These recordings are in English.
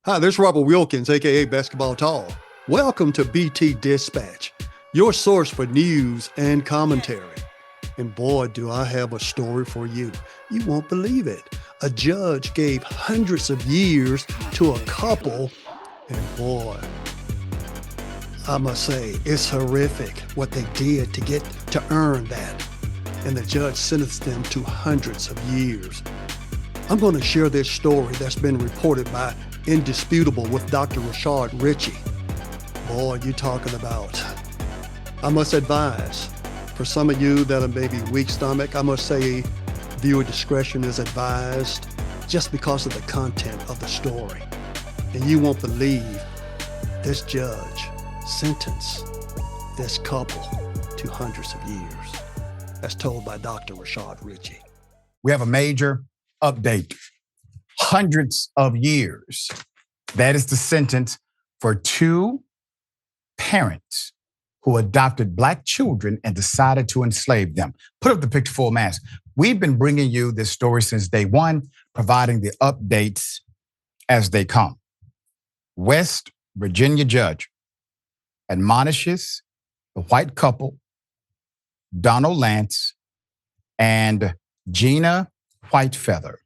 Hi, this is Robert Wilkins, aka Basketball Tall. Welcome to BT Dispatch, your source for news and commentary. And boy, do I have a story for you. You won't believe it. A judge gave hundreds of years to a couple, and boy, I must say, it's horrific what they did to earn that. And the judge sentenced them to hundreds of years. I'm going to share this story that's been reported by Indisputable with Dr. Rashad Ritchie. Boy, you talking about. I must advise, for some of you that are maybe weak stomach, I must say viewer discretion is advised just because of the content of the story. And you won't believe this judge sentenced this couple to hundreds of years, as told by Dr. Rashad Ritchie. We have a major update. Hundreds of years. That is the sentence for two parents who adopted Black children and decided to enslave them. Put up the picture full mass. We've been bringing you this story since day one, providing the updates as they come. West Virginia judge admonishes the white couple, Donald Lantz and Jeanne Whitefeather,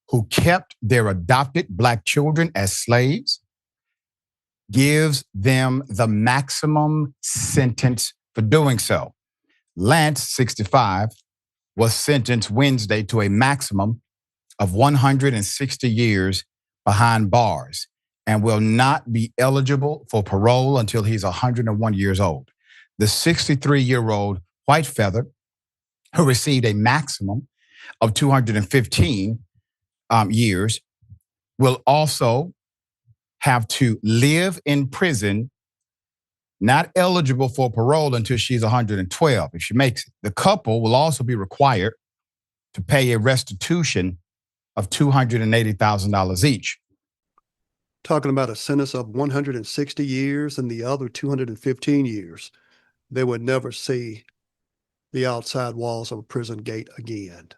who kept their adopted Black children as slaves, gives them the maximum sentence for doing so. Lantz, 65, was sentenced Wednesday to a maximum of 160 years behind bars and will not be eligible for parole until he's 101 years old. The 63-year-old Whitefeather, who received a maximum of 215 years, will also have to live in prison, not eligible for parole until she's 112, if she makes it. The couple will also be required to pay a restitution of $280,000 each. Talking about a sentence of 160 years and the other 215 years, they would never see the outside walls of a prison gate again.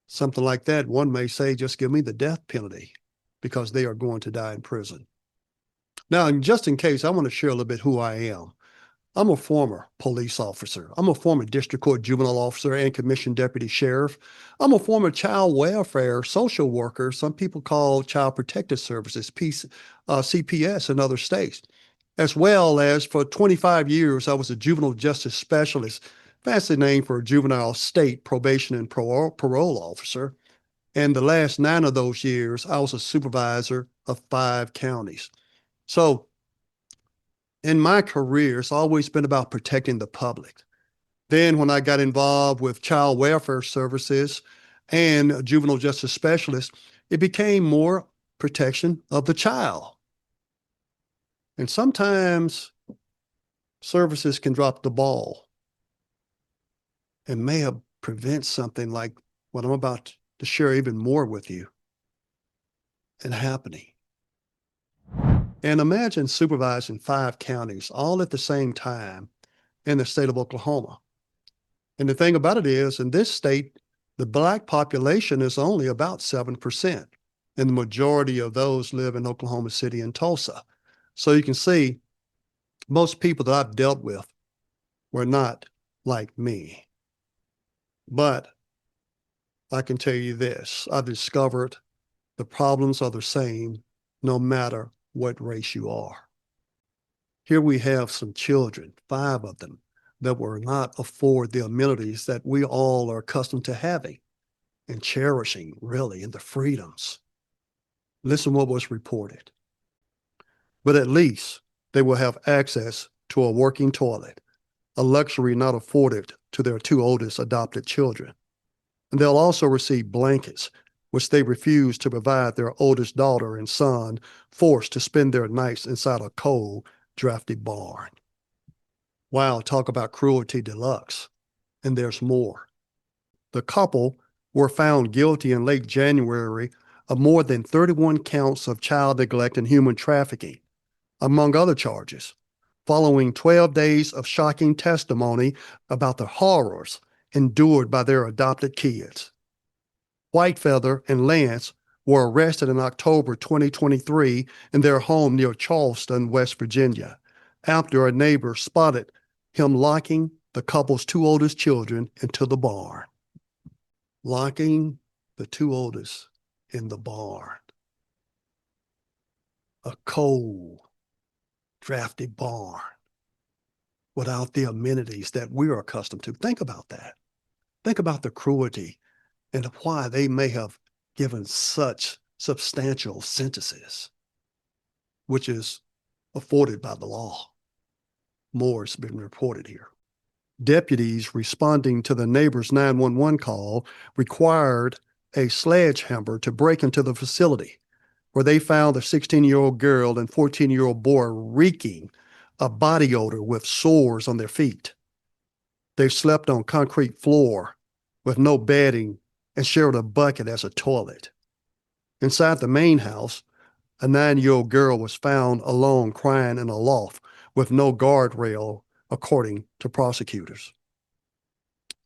Something like that, one may say, just give me the death penalty because they are going to die in prison. Now, just in case, I want to share a little bit who I am. I'm a former police officer. I'm a former district court juvenile officer and commissioned deputy sheriff. I'm a former child welfare social worker. Some people call Child Protective Services, CPS in other states. As well as for 25 years, I was a juvenile justice specialist, fancy name for a juvenile state probation and parole officer. And the last 9 of those years, I was a supervisor of 5 counties. So in my career, it's always been about protecting the public. Then when I got involved with child welfare services and a juvenile justice specialist, it became more protection of the child. And sometimes services can drop the ball and may have prevent something like what I'm about to share even more with you and happening. And imagine supervising 5 counties all at the same time in the state of Oklahoma. And the thing about it is, in this state, the Black population is only about 7%, and the majority of those live in Oklahoma City and Tulsa. So you can see most people that I've dealt with were not like me. But I can tell you this, I discovered the problems are the same no matter what race you are. Here we have some children, 5 of them, that were not afford the amenities that we all are accustomed to having and cherishing, really, in the freedoms. Listen what was reported. But at least they will have access to a working toilet, a luxury not afforded to their 2 oldest adopted children. And they'll also receive blankets, which they refuse to provide their oldest daughter and son, forced to spend their nights inside a cold, drafty barn. Wow, talk about cruelty deluxe. And there's more. The couple were found guilty in late January of more than 31 counts of child neglect and human trafficking, among other charges, following 12 days of shocking testimony about the horrors endured by their adopted kids. Whitefeather and Lantz were arrested in October 2023 in their home near Charleston, West Virginia, after a neighbor spotted him locking the couple's two oldest children into the barn. Locking the two oldest in the barn. A cold, drafty barn without the amenities that we're accustomed to. Think about that. Think about the cruelty and why they may have given such substantial sentences, which is afforded by the law. More has been reported here. Deputies responding to the neighbor's 911 call required a sledgehammer to break into the facility, where they found the 16-year-old girl and 14-year-old boy reeking a body odor with sores on their feet. They slept on concrete floor with no bedding and shared a bucket as a toilet. Inside the main house, a 9-year-old girl was found alone crying in a loft with no guardrail, according to prosecutors.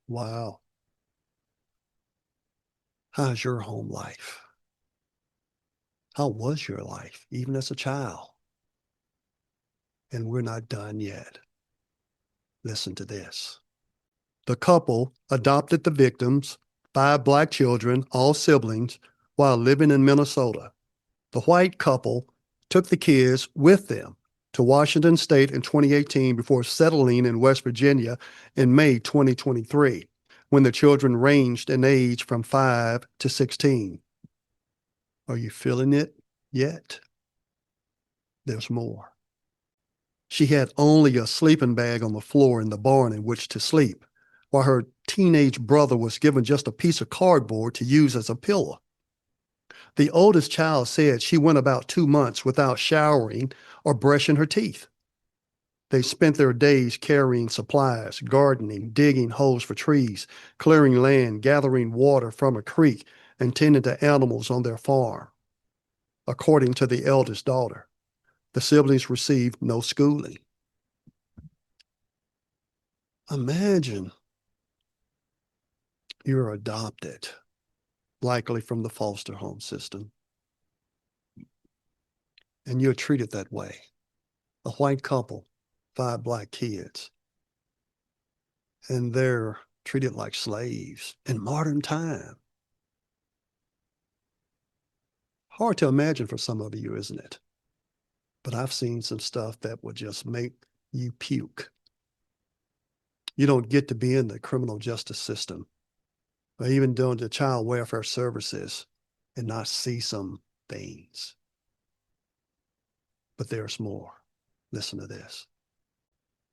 Wow. How's your home life? How was your life, even as a child? And we're not done yet. Listen to this. The couple adopted the victims, 5 Black children, all siblings, while living in Minnesota. The white couple took the kids with them to Washington State in 2018 before settling in West Virginia in May 2023, when the children ranged in age from 5 to 16. Are you feeling it yet? There's more. She had only a sleeping bag on the floor in the barn in which to sleep, while her teenage brother was given just a piece of cardboard to use as a pillow. The oldest child said she went about 2 months without showering or brushing her teeth. They spent their days carrying supplies, gardening, digging holes for trees, clearing land, gathering water from a creek, and tending to animals on their farm. According to the eldest daughter, the siblings received no schooling. Imagine you're adopted, likely from the foster home system, and you're treated that way. A white couple, 5 Black kids, and they're treated like slaves in modern time. Hard to imagine for some of you, isn't it? But I've seen some stuff that would just make you puke. You don't get to be in the criminal justice system or even doing the child welfare services and not see some things. But there's more. Listen to this.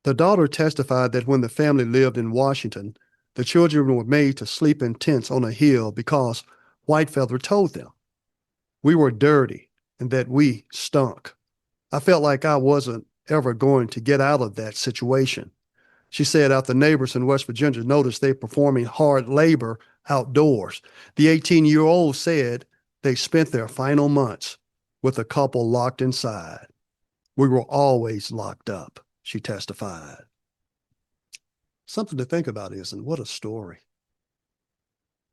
The daughter testified that when the family lived in Washington, the children were made to sleep in tents on a hill because Whitefeather told them we were dirty and that we stunk. I felt like I wasn't ever going to get out of that situation. She said after neighbors in West Virginia noticed they performing hard labor outdoors. The 18-year-old said they spent their final months with a couple locked inside. We were always locked up, she testified. Something to think about, isn't it? What a story.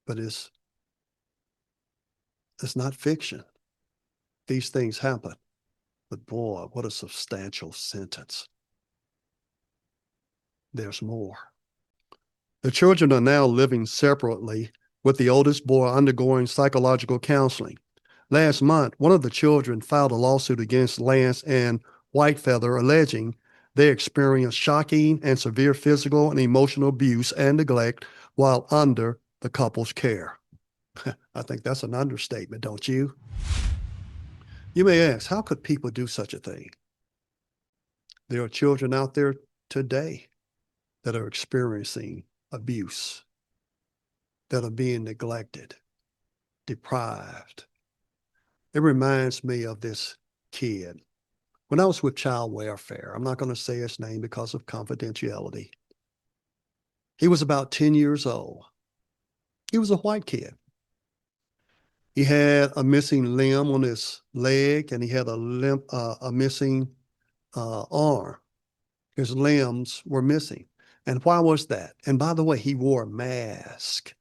But it's not fiction. These things happen. But boy, what a substantial sentence. There's more. The children are now living separately, with the oldest boy undergoing psychological counseling. Last month, one of the children filed a lawsuit against Lantz and Whitefeather, alleging they experienced shocking and severe physical and emotional abuse and neglect while under the couple's care. I think that's an understatement, don't you? You may ask, how could people do such a thing? There are children out there today that are experiencing abuse, that are being neglected, deprived. It reminds me of this kid. When I was with child welfare, I'm not going to say his name because of confidentiality. He was about 10 years old. He was a white kid. He had a missing limb on his leg, and he had a missing arm. His limbs were missing. And why was that? And by the way, he wore a mask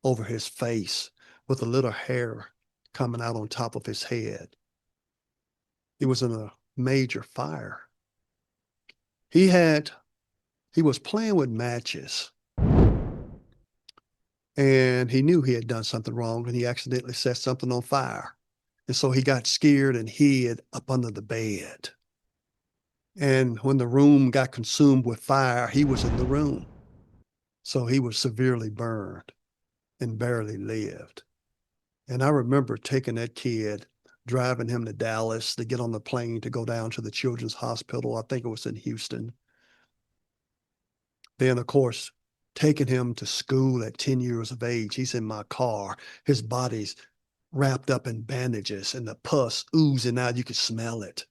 over his face with a little hair coming out on top of his head. He was in a major fire. He was playing with matches, and he knew he had done something wrong, and he accidentally set something on fire. And so he got scared and hid up under the bed. And when the room got consumed with fire, he was in the room. So he was severely burned and barely lived. And I remember taking that kid, driving him to Dallas to get on the plane to go down to the Children's Hospital. I think it was in Houston. Then, of course, taking him to school at 10 years of age. He's in my car. His body's wrapped up in bandages and the pus oozing out. You could smell it.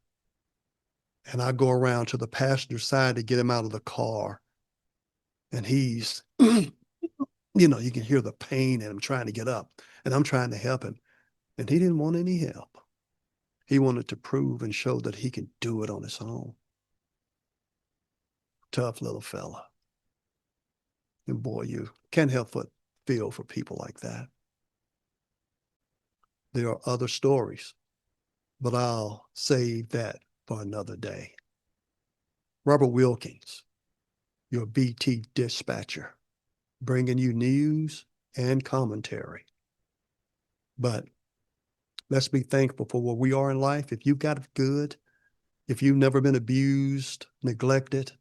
And I go around to the passenger side to get him out of the car. And he's, you can hear the pain in him trying to get up. And I'm trying to help him. And he didn't want any help. He wanted to prove and show that he could do it on his own. Tough little fella. And boy, you can't help but feel for people like that. There are other stories, but I'll save that for another day. Robert Wilkins, your BT dispatcher, bringing you news and commentary. But let's be thankful for where we are in life. If you've got it good, if you've never been abused, neglected,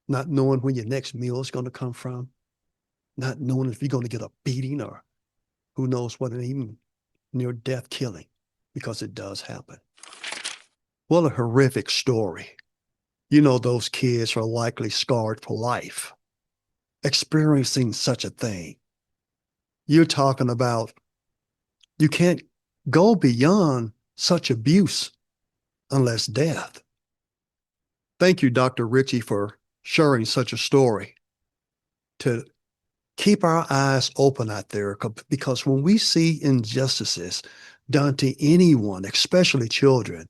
not knowing when your next meal is going to come from, not knowing if you're going to get a beating or who knows what, and even near-death killing, because it does happen. What a horrific story. Those kids are likely scarred for life, experiencing such a thing. You're talking about you can't go beyond such abuse unless death. Thank you, Dr. Ritchie, for sharing such a story. To keep our eyes open out there, because when we see injustices done to anyone, especially children,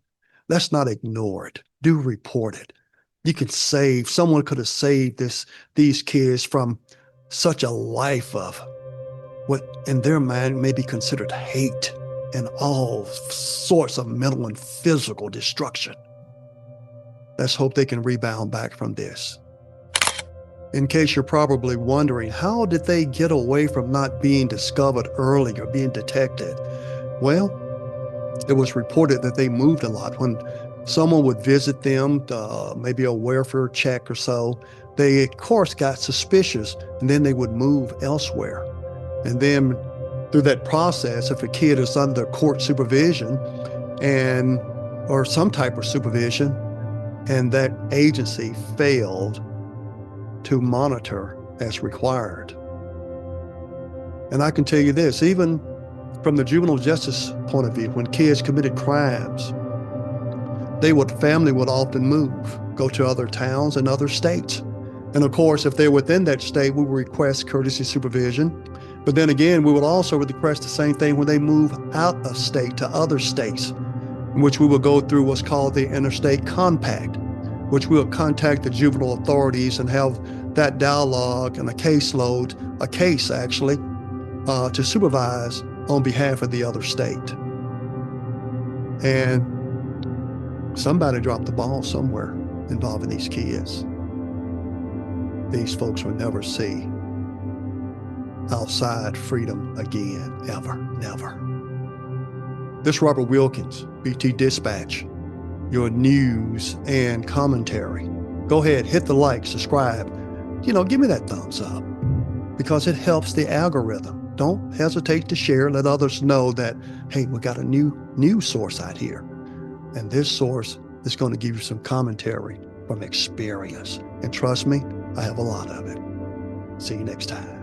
let's not ignore it. Do report it. Someone could have saved these kids from such a life of what in their mind may be considered hate and all sorts of mental and physical destruction. Let's hope they can rebound back from this. In case you're probably wondering, how did they get away from not being discovered early or being detected? Well, it was reported that they moved a lot. When someone would visit them, maybe a welfare check or so, they, of course, got suspicious, and then they would move elsewhere. And then through that process, if a kid is under court supervision or some type of supervision, and that agency failed to monitor as required. And I can tell you this, even from the juvenile justice point of view, when kids committed crimes, family would often move, go to other towns and other states. And of course, if they're within that state, we would request courtesy supervision. But then again, we would also request the same thing when they move out of state to other states, in which we will go through what's called the interstate compact, which we'll contact the juvenile authorities and have that dialogue and a case actually, to supervise on behalf of the other state. And somebody dropped the ball somewhere involving these kids. These folks will never see outside freedom again, ever, never. This Robert Wilkins, BT Dispatch, your news and commentary. Go ahead, hit the like, subscribe. Give me that thumbs up, because it helps the algorithm. Don't hesitate to share. Let others know that, hey, we got a new news source out here. And this source is going to give you some commentary from experience. And trust me, I have a lot of it. See you next time.